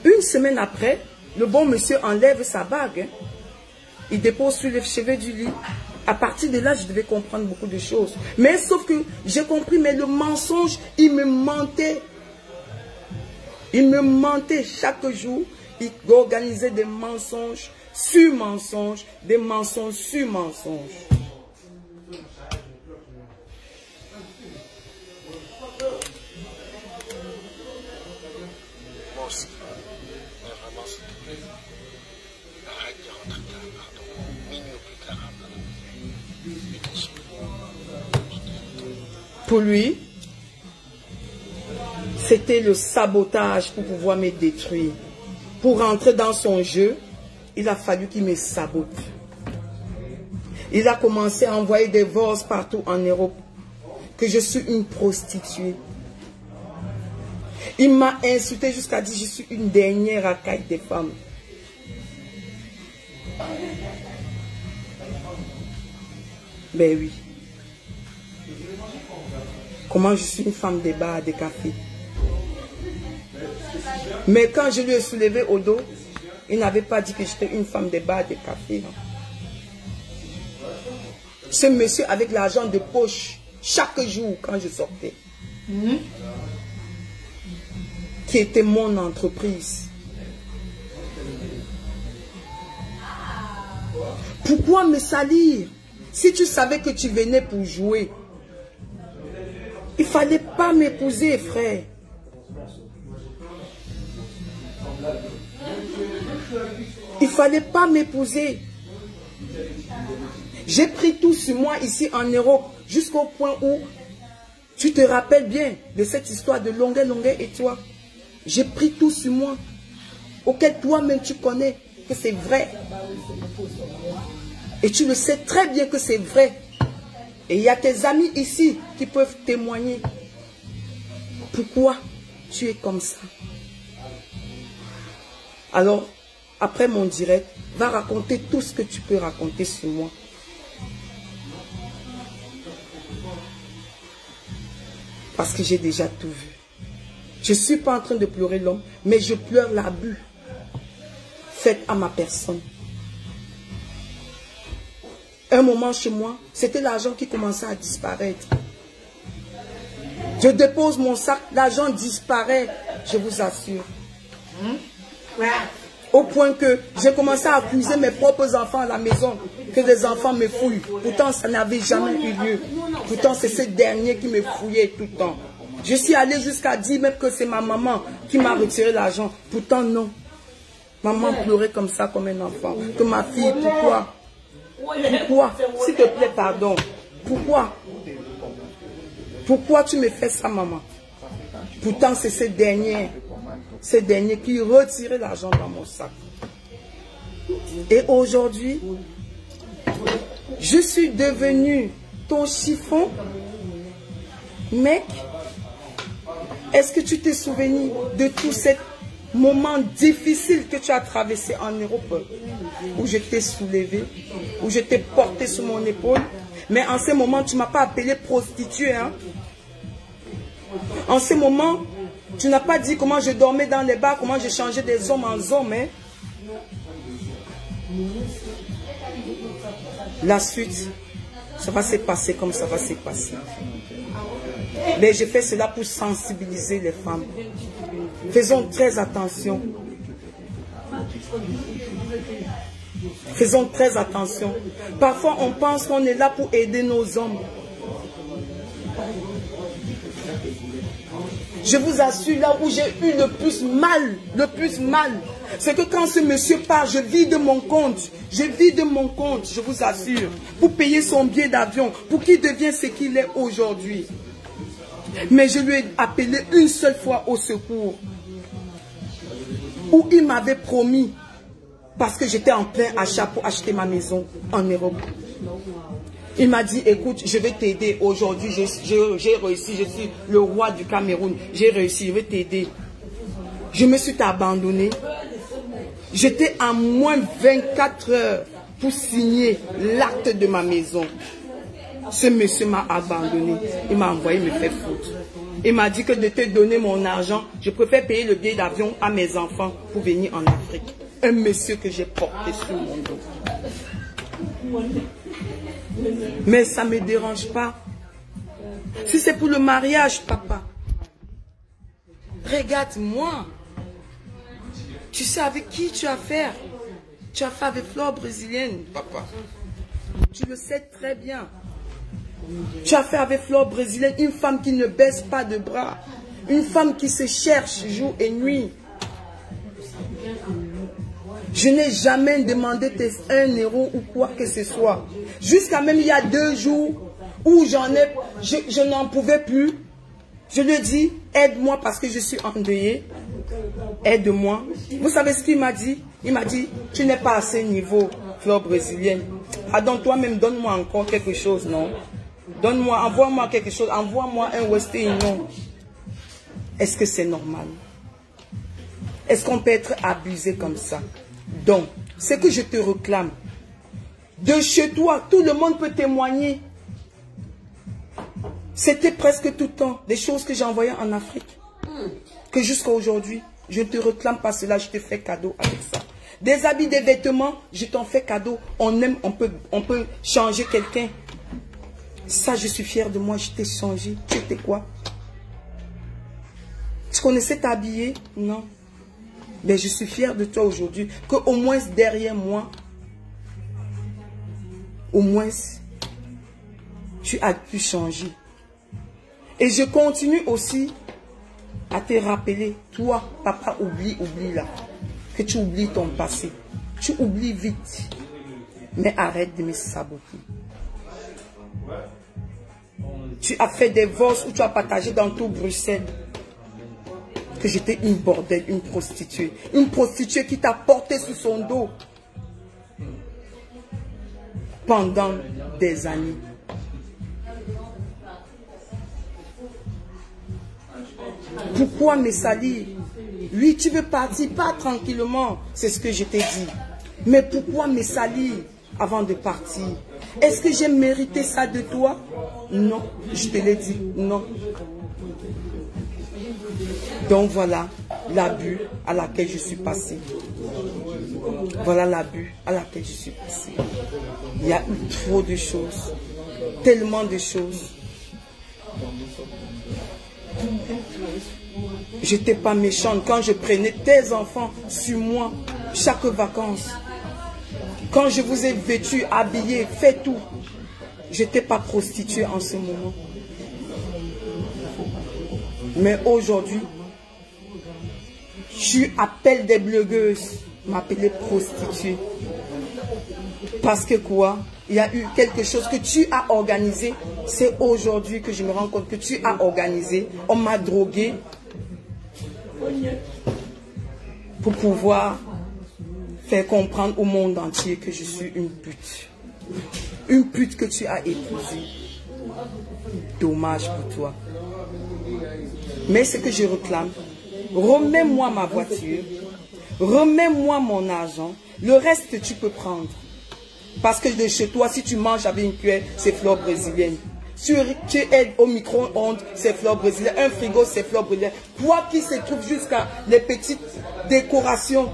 une semaine après, le bon monsieur enlève sa bague. Il dépose sur les cheveux du lit. À partir de là, je devais comprendre beaucoup de choses. Mais sauf que j'ai compris, mais le mensonge, il me mentait. Il me mentait chaque jour. Il organisait des mensonges sur mensonges, des mensonges sur mensonges. Moi aussi. Mais vraiment, s'il te plaît, arrête de rentrer tard, pardon. Minuit au plus tard. Pour lui, c'était le sabotage pour pouvoir me détruire. Pour rentrer dans son jeu, il a fallu qu'il me sabote. Il a commencé à envoyer des voix partout en Europe que je suis une prostituée. Il m'a insulté jusqu'à dire que je suis une dernière racaille des femmes. Ben oui. Comment je suis une femme des bars, des cafés. Mais quand je lui ai soulevé au dos, il n'avait pas dit que j'étais une femme des bars, des cafés. Ce monsieur avec l'argent de poche, chaque jour quand je sortais, qui était mon entreprise. Pourquoi me salir? Si tu savais que tu venais pour jouer, il ne fallait pas m'épouser, frère. Il ne fallait pas m'épouser. J'ai pris tout sur moi ici en Europe, jusqu'au point où tu te rappelles bien de cette histoire de Longuet et toi. J'ai pris tout sur moi, auquel toi-même tu connais que c'est vrai. Et tu le sais très bien que c'est vrai. Et il y a tes amis ici qui peuvent témoigner. Pourquoi tu es comme ça? Alors, après mon direct, va raconter tout ce que tu peux raconter sur moi. Parce que j'ai déjà tout vu. Je ne suis pas en train de pleurer l'homme, mais je pleure l'abus fait à ma personne. Un moment chez moi, c'était l'argent qui commençait à disparaître. Je dépose mon sac, l'argent disparaît, je vous assure. Au point que j'ai commencé à accuser mes propres enfants à la maison, que les enfants me fouillent. Pourtant, ça n'avait jamais eu lieu. Pourtant, c'est ce dernier qui me fouillait tout le temps. Je suis allée jusqu'à dire même que c'est ma maman qui m'a retiré l'argent. Pourtant, non. Maman pleurait comme ça, comme un enfant. Que ma fille, pourquoi? Pourquoi? S'il te plaît, pardon. Pourquoi? Pourquoi tu me fais ça, maman? Pourtant, c'est ces derniers qui retiraient l'argent dans mon sac. Et aujourd'hui, je suis devenue ton chiffon. Mec, est-ce que tu t'es souvenu de tous ces moments difficiles que tu as traversés en Europe, où je t'ai soulevé, où je t'ai porté sur mon épaule? Mais en ces moments, tu ne m'as pas appelé prostituée. Hein? En ces moments, tu n'as pas dit comment je dormais dans les bars, comment je changeais des hommes en hommes. Hein? La suite, ça va se passer comme ça va se passer. Mais je fais cela pour sensibiliser les femmes. Faisons très attention. Faisons très attention. Parfois, on pense qu'on est là pour aider nos hommes. Je vous assure, là où j'ai eu le plus mal, c'est que quand ce monsieur part, je vis de mon compte. Je vis de mon compte, je vous assure, pour payer son billet d'avion, pour qu'il devienne ce qu'il est aujourd'hui. Mais je lui ai appelé une seule fois au secours, où il m'avait promis, parce que j'étais en plein achat pour acheter ma maison en Europe. Il m'a dit, écoute, je vais t'aider. Aujourd'hui, j'ai réussi, je suis le roi du Cameroun. J'ai réussi, je vais t'aider. Je me suis abandonné. J'étais à moins 24 heures pour signer l'acte de ma maison. Ce monsieur m'a abandonné. Il m'a envoyé me faire foutre. Il m'a dit que de te donner mon argent, je préfère payer le billet d'avion à mes enfants pour venir en Afrique. Un monsieur que j'ai porté sur mon dos. Mais ça ne me dérange pas. Si c'est pour le mariage, papa, regarde-moi. Tu sais avec qui tu as affaire? Tu as fait avec Flore brésilienne, papa. Tu le sais très bien. Tu as fait avec Flore brésilienne, une femme qui ne baisse pas de bras. Une femme qui se cherche jour et nuit. Je n'ai jamais demandé tes 1 euro ou quoi que ce soit. Jusqu'à même il y a 2 jours où je n'en pouvais plus. Je lui ai dit, aide-moi parce que je suis endeuillée. Aide-moi. Vous savez ce qu'il m'a dit? Il m'a dit, tu n'es pas à ce niveau, Flore brésilienne. Ah, donc toi-même, donne-moi encore quelque chose, non? Donne-moi, envoie-moi quelque chose. Envoie-moi un Western, non? Est-ce que c'est normal? Est-ce qu'on peut être abusé comme ça? Donc, ce que je te réclame, de chez toi, tout le monde peut témoigner. C'était presque tout le temps des choses que j'ai envoyées en Afrique. Que jusqu'à aujourd'hui, je ne te réclame pas cela, je te fais cadeau avec ça. Des habits, des vêtements, je t'en fais cadeau. On aime, on peut changer quelqu'un. Ça, je suis fière de moi, je t'ai changé. Tu étais quoi? Tu connaissais t'habiller? Non. Mais je suis fière de toi aujourd'hui, qu'au moins derrière moi, au moins, tu as pu changer. Et je continue aussi à te rappeler, toi, papa, oublie là, que tu oublies ton passé. Tu oublies vite, mais arrête de me saboter. Tu as fait des vosses où tu as partagé dans tout Bruxelles que j'étais une bordelle, une prostituée. Une prostituée qui t'a porté sous son dos pendant des années. Pourquoi me salir? Oui, tu veux partir, pas tranquillement, c'est ce que je t'ai dit. Mais pourquoi me salir avant de partir? Est-ce que j'ai mérité ça de toi? Non, je te l'ai dit, non. Donc voilà l'abus à laquelle je suis passée. Voilà l'abus à laquelle je suis passée. Il y a eu trop de choses, tellement de choses. J'étais pas méchante quand je prenais tes enfants sur moi chaque vacances. Quand je vous ai vêtus, habillés, fait tout. J'étais pas prostituée en ce moment. Mais aujourd'hui, tu appelles des blogueuses, m'appeler prostituée. Parce que quoi? Il y a eu quelque chose que tu as organisé. C'est aujourd'hui que je me rends compte que tu as organisé. On m'a drogué pour pouvoir faire comprendre au monde entier que je suis une pute. Une pute que tu as épousée. Dommage pour toi. Mais ce que je réclame, remets-moi ma voiture, remets-moi mon argent, le reste tu peux prendre. Parce que de chez toi, si tu manges avec une cuillère, c'est fleur brésilienne. Tu es au micro-ondes, c'est fleur brésilienne. Un frigo, c'est fleur brésilienne. Toi qui se trouve jusqu'à les petites décorations,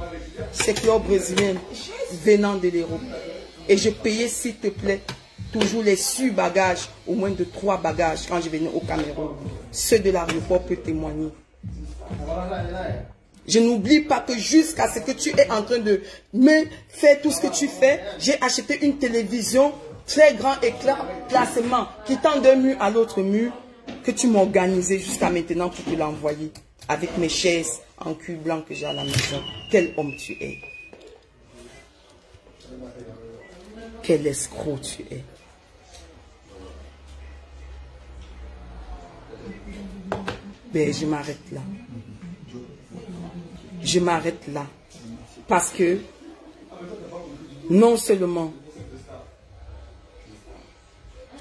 c'est fleur brésilienne venant de l'Europe. Et je payais, s'il te plaît, toujours les bagages, au moins de 3 bagages quand je venais au Cameroun. Ceux de l'aéroport peuvent témoigner. Je n'oublie pas que jusqu'à ce que tu es en train de me faire tout ce que tu fais, j'ai acheté une télévision très grand éclat, classement, qui tend d'un mur à l'autre mur, que tu m'as organisé jusqu'à maintenant pour te l'envoyer, avec mes chaises en cul blanc que j'ai à la maison. Quel homme tu es. Quel escroc tu es. Ben, je m'arrête là. Je m'arrête là. Parce que, non seulement,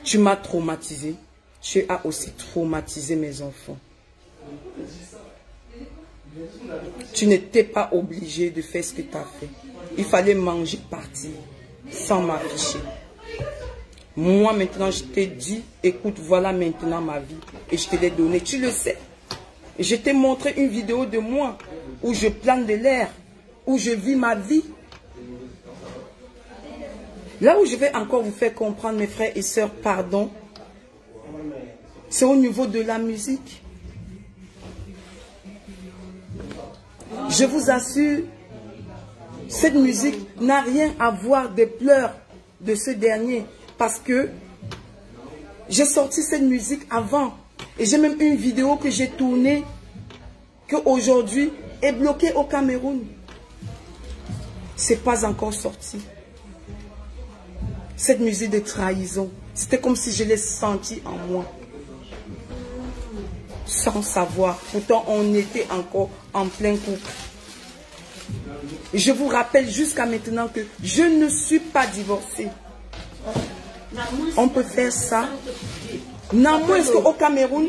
tu m'as traumatisé, tu as aussi traumatisé mes enfants. Tu n'étais pas obligé de faire ce que tu as fait. Il fallait manger, partir, sans m'afficher. Moi, maintenant, je t'ai dit, écoute, voilà maintenant ma vie. Et je te l'ai donné, tu le sais. Je t'ai montré une vidéo de moi où je plane de l'air, où je vis ma vie. Là où je vais encore vous faire comprendre, mes frères et sœurs, pardon, c'est au niveau de la musique. Je vous assure, cette musique n'a rien à voir des pleurs de ce dernier. Parce que j'ai sorti cette musique avant. Et j'ai même une vidéo que j'ai tournée, que aujourd'hui est bloquée au Cameroun. C'est pas encore sorti. Cette musique de trahison, c'était comme si je l'ai senti en moi. Sans savoir. Pourtant, on était encore en plein couple. Et je vous rappelle jusqu'à maintenant que je ne suis pas divorcée. On peut faire ça. Néanmoins, est-ce qu'au Cameroun,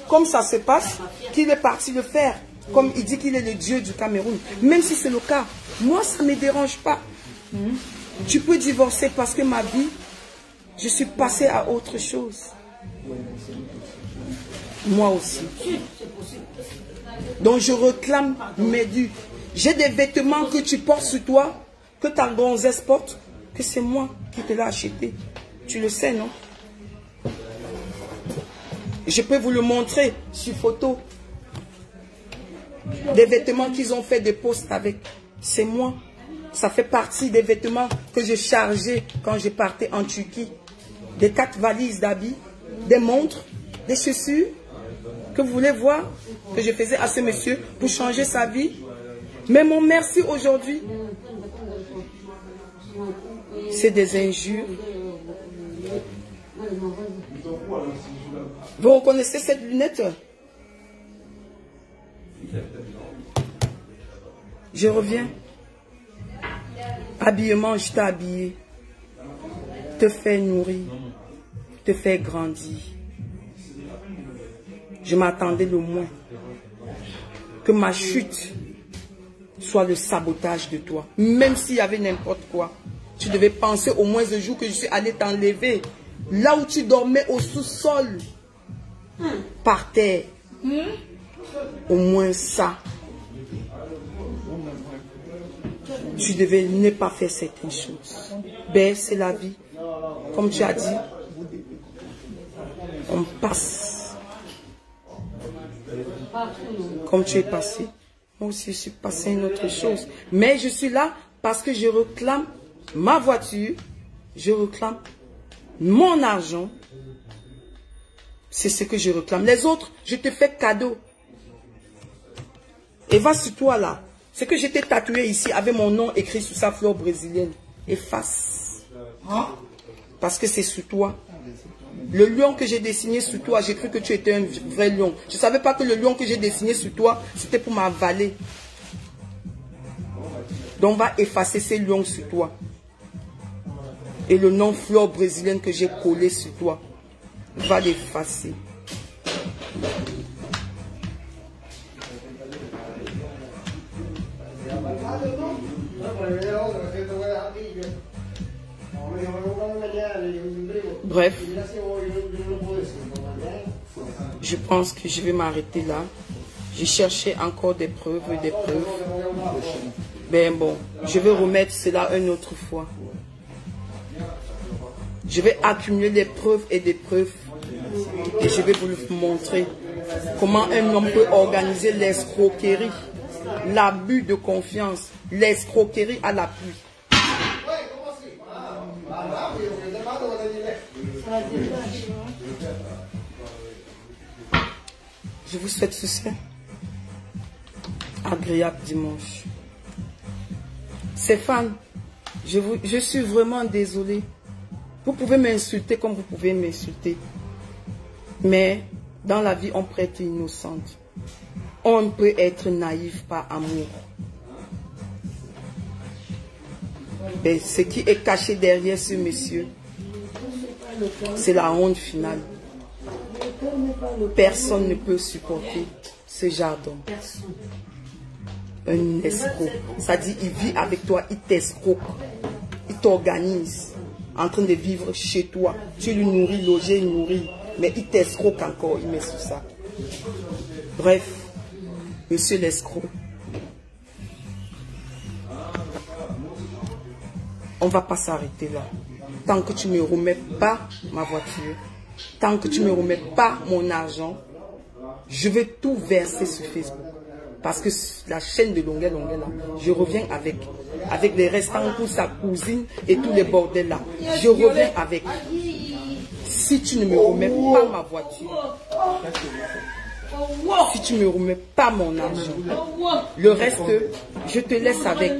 comme ça se passe, qu'il est parti le faire, comme il dit qu'il est le Dieu du Cameroun, même si c'est le cas, moi ça ne me dérange pas. Tu peux divorcer parce que ma vie, je suis passée à autre chose. Moi aussi. Donc je réclame mes dûs. J'ai des vêtements que tu portes sur toi, que ta gonzesse porte, que c'est moi qui te l'ai acheté. Tu le sais, non? Je peux vous le montrer sur photo. Des vêtements qu'ils ont fait des posts avec. C'est moi. Ça fait partie des vêtements que je chargeais quand je partais en Turquie. Des 4 valises d'habits, des montres, des chaussures. Que vous voulez voir que je faisais à ce monsieur pour changer sa vie. Mais mon merci aujourd'hui, c'est des injures. Vous reconnaissez cette lunette? Je reviens. Habillement, je t'ai habillé. Te faire nourrir. Te faire grandir. Je m'attendais le moins. Que ma chute soit le sabotage de toi. Même s'il y avait n'importe quoi. Tu devais penser au moins le jour que je suis allé t'enlever. Là où tu dormais au sous-sol. Par terre. Au moins ça. Tu devais ne pas faire certaines choses. Ben, c'est la vie. Comme tu as dit, on passe. Comme tu es passé. Moi aussi, je suis passé à une autre chose. Mais je suis là parce que je réclame ma voiture. Je réclame mon argent. C'est ce que je réclame. Les autres, je te fais cadeau. Et va sur toi là. Ce que je t'ai tatoué ici avec mon nom écrit sur sa fleur brésilienne. Efface. Parce que c'est sur toi. Le lion que j'ai dessiné sur toi, j'ai cru que tu étais un vrai lion. Je ne savais pas que le lion que j'ai dessiné sur toi, c'était pour m'avaler. Donc, on va effacer ces lions sur toi. Et le nom fleur brésilienne que j'ai collé sur toi, on va l'effacer. Bref, je pense que je vais m'arrêter là. J'ai cherché encore des preuves et des preuves. Ben bon, je vais remettre cela une autre fois. Je vais accumuler des preuves et des preuves. Et je vais vous montrer comment un homme peut organiser l'escroquerie, l'abus de confiance, l'escroquerie à l'appui. Je vous souhaite succès. Agréable dimanche. Stéphane, je suis vraiment désolée. Vous pouvez m'insulter comme vous pouvez m'insulter. Mais dans la vie, on peut être innocente. On peut être naïf par amour. Et ce qui est caché derrière ce monsieur, c'est la honte finale. Personne ne peut supporter ce genre d'homme. Un escroc. Ça dit, il vit avec toi, il t'escroque. Il t'organise en train de vivre chez toi. Tu lui nourris, loger, nourris. Mais il t'escroque encore, il met sous ça. Bref, monsieur l'escroc. On ne va pas s'arrêter là. Tant que tu ne me remets pas ma voiture, tant que tu ne me remets pas mon argent, je vais tout verser sur Facebook. Parce que la chaîne de Longuet là, je reviens avec les restants pour sa cousine et tous les bordels là. Je reviens avec. Si tu ne me remets pas ma voiture, si tu ne me remets pas mon argent, le reste, je te laisse avec.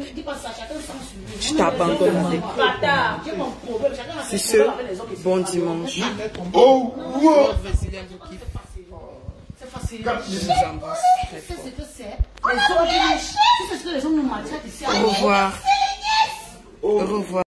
Je t'abandonne avec. C'est ce, bon dimanche. Je vous embrasse très fort. Au revoir. Au revoir.